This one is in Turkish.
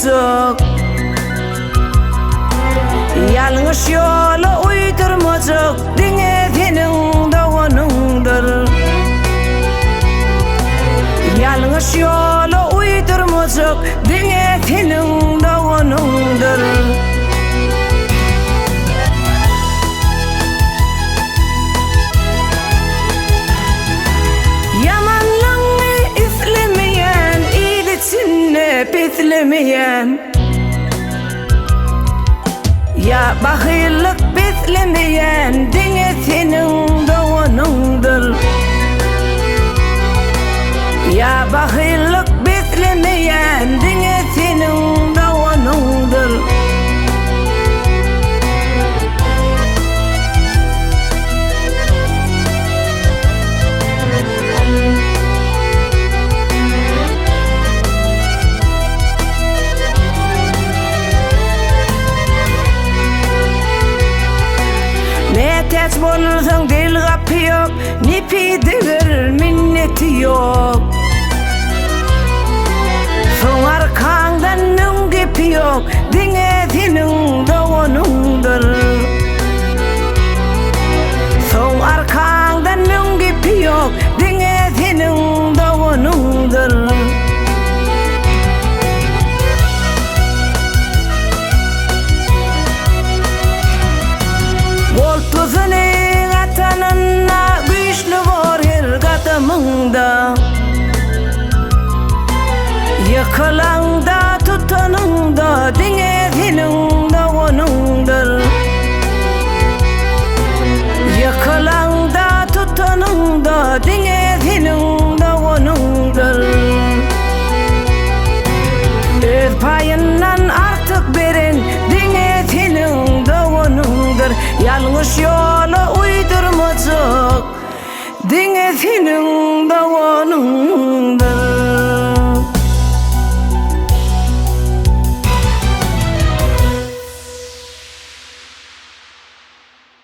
uydurmacak, yanlış yola uydurmacak, dine senin davanındır. Yanlış yola uydurmacak, dine senin davanındır. Beslemeyen, ya bakıylık beslemeyen, dine senin davanındır. Ya bakıylık beslemeyen, dine senin davanındır. Teç bolsaň dil gapy yok, nipidir minneti yok. Soň arkaňdan nün gepi yok, diňe senin dawanyndyr. Soň arkaňdan nün gepi yok, diňe senin dawanyndyr. Senin atanına güçlü var her kadımında, yıkılanda tutanında, dine senin davanındır. Yıkılanda tutanında, dine senin davanındır. Öz payından artık beren, dine senin davanındır. Yanlış yola uydurmacak, dine senin davanındır.